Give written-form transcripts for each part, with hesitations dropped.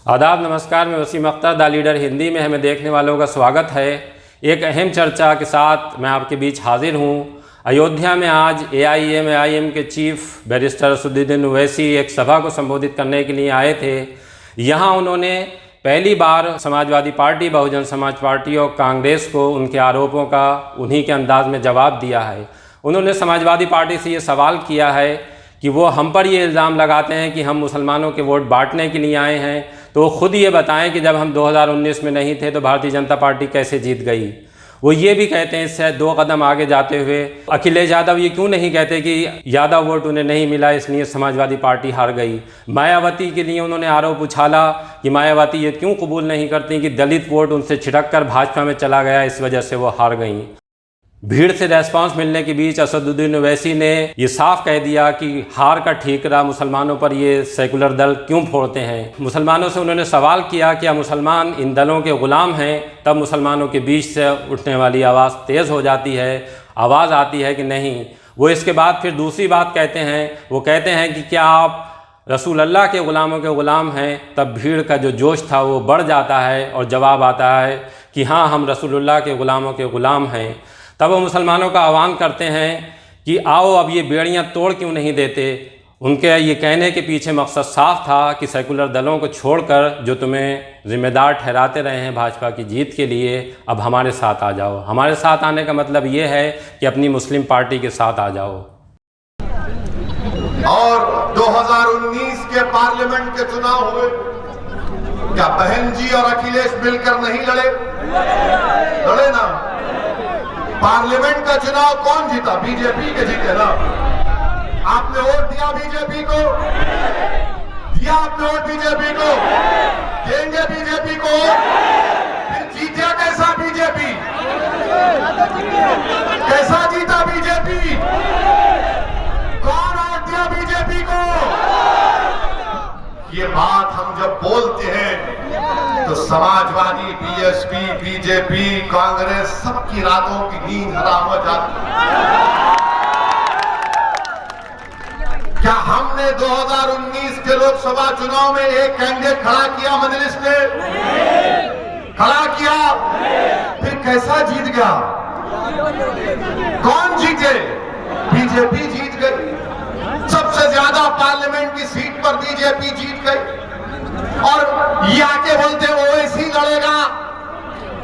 आदाब, नमस्कार। मैं वसीम अख्तर, द लीडर हिंदी में हमें देखने वालों का स्वागत है। एक अहम चर्चा के साथ मैं आपके बीच हाजिर हूँ। अयोध्या में आज AIM के चीफ बैरिस्टर असदुद्दीन ओवैसी एक सभा को संबोधित करने के लिए आए थे। यहाँ उन्होंने पहली बार समाजवादी पार्टी, बहुजन समाज पार्टी और कांग्रेस को उनके आरोपों का उन्हीं के अंदाज में जवाब दिया है। उन्होंने समाजवादी पार्टी से ये सवाल किया है कि वो हम पर ये इल्ज़ाम लगाते हैं कि हम मुसलमानों के वोट बांटने के लिए आए हैं, तो वो खुद ये बताएं कि जब हम 2019 में नहीं थे तो भारतीय जनता पार्टी कैसे जीत गई। वो ये भी कहते हैं, इससे 2 कदम आगे जाते हुए अखिलेश यादव ये क्यों नहीं कहते कि यादव वोट उन्हें नहीं मिला इसलिए समाजवादी पार्टी हार गई। मायावती के लिए उन्होंने आरोप उछाला कि मायावती ये क्यों कबूल नहीं करती कि दलित वोट उनसे छिटक कर भाजपा में चला गया, इस वजह से वो हार गई। भीड़ से रेस्पॉन्स मिलने के बीच असदुद्दीन ओवैसी ने ये साफ कह दिया कि हार का ठीकरा मुसलमानों पर ये सेकुलर दल क्यों फोड़ते हैं। मुसलमानों से उन्होंने सवाल किया कि क्या मुसलमान इन दलों के ग़ुलाम हैं? तब मुसलमानों के बीच से उठने वाली आवाज़ तेज़ हो जाती है, आवाज़ आती है कि नहीं। वो इसके बाद फिर दूसरी बात कहते हैं, वो कहते हैं कि क्या आप रसूल अल्लाह के ग़ुलामों के ग़ुलाम हैं? तब भीड़ का जो जोश था वो बढ़ जाता है और जवाब आता है कि हाँ, हम रसूलुल्लाह के ग़ुलामों के ग़ुलाम हैं। तब वो मुसलमानों का आह्वान करते हैं कि आओ अब ये बेड़ियाँ तोड़ क्यों नहीं देते। उनके ये कहने के पीछे मकसद साफ था कि सेकुलर दलों को छोड़कर जो तुम्हें जिम्मेदार ठहराते रहे हैं भाजपा की जीत के लिए, अब हमारे साथ आ जाओ। हमारे साथ आने का मतलब ये है कि अपनी मुस्लिम पार्टी के साथ आ जाओ। और 2019 के पार्लियामेंट के चुनाव हुए, क्या बहन जी और अखिलेश मिलकर नहीं लड़े? लड़े ना। पार्लियामेंट का चुनाव कौन जीता? बीजेपी के जीते ना। आपने वोट दिया बीजेपी को? दिया आपने वोट बीजेपी को? देंगे बीजेपी को? फिर जीते कैसा बीजेपी? कैसा जीता बीजेपी? कौन वोट दिया बीजेपी को? ये बात हम जब बोलते हैं तो समाजवादी, BSP, BJP, कांग्रेस सबकी रातों की नींद हराम हो जाती है। क्या हमने 2019 के लोकसभा चुनाव में एक कैंडिडेट खड़ा किया? मजलिस ने खड़ा किया, फिर कैसा जीत गया? कौन जीते? बीजेपी जीत गई। सबसे ज्यादा पार्लियामेंट की सीट पर बीजेपी जीत गई। और ये आके बोलते ओवैसी लड़ेगा,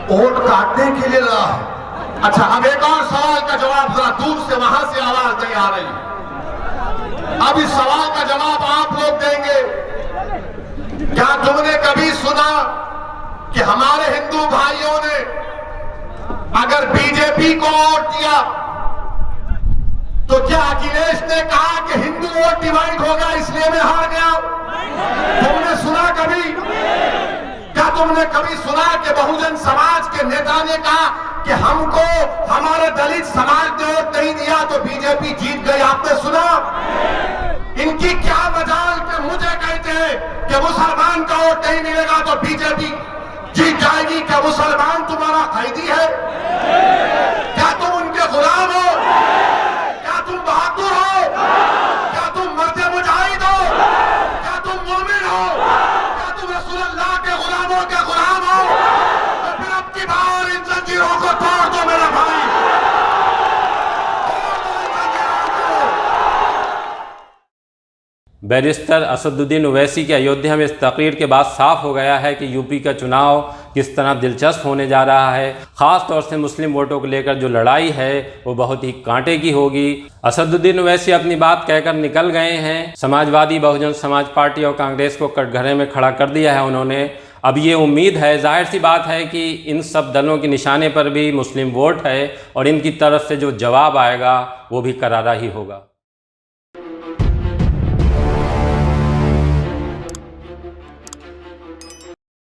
वोट काटने के लिए लड़ा है। अच्छा, अब एक और सवाल का जवाब, जरा दूर से वहां से आवाज नहीं आ रही। अब इस सवाल का जवाब आप लोग देंगे। क्या तुमने कभी सुना कि हमारे हिंदू भाइयों ने अगर बीजेपी को वोट दिया तो क्या अखिलेश ने कहा कि हिंदू वोट डिवाइड होगा इसलिए मैं हार गया? तुमने सुना कभी? क्या तुमने कभी सुना कि बहुजन समाज के नेता ने कहा कि हमको हमारे दलित समाज ने वोट नहीं दिया तो बीजेपी जीत गई? आपने सुना? इनकी क्या मजाल कि मुझे कहते हैं कि मुसलमान का वोट नहीं मिलेगा तो बीजेपी जीत जाएगी। क्या मुसलमान तुम्हारा कैदी है? क्या तुम उनके गुलाम हो? क्या तुम बहादुर हो? क्या तुम मर्द मुजाहिद हो? क्या तुम मोमिन हो? क्या तुम रसूलुल्लाह के गुलामों के गुलाम हो? तो फिर अब की बार इन जंजीरों को तोड़ दो मेरा भाई। बैरिस्टर असदुद्दीन ओवैसी के अयोध्या में इस तकरीर के बाद साफ हो गया है कि यूपी का चुनाव किस तरह दिलचस्प होने जा रहा है। ख़ास तौर से मुस्लिम वोटों को लेकर जो लड़ाई है वो बहुत ही कांटे की होगी। असदुद्दीन ओवैसी अपनी बात कहकर निकल गए हैं। समाजवादी, बहुजन समाज पार्टी और कांग्रेस को कटघरे में खड़ा कर दिया है उन्होंने। अब ये उम्मीद है, जाहिर सी बात है कि इन सब दलों के निशाने पर भी मुस्लिम वोट है और इनकी तरफ से जो जवाब आएगा वो भी करारा ही होगा।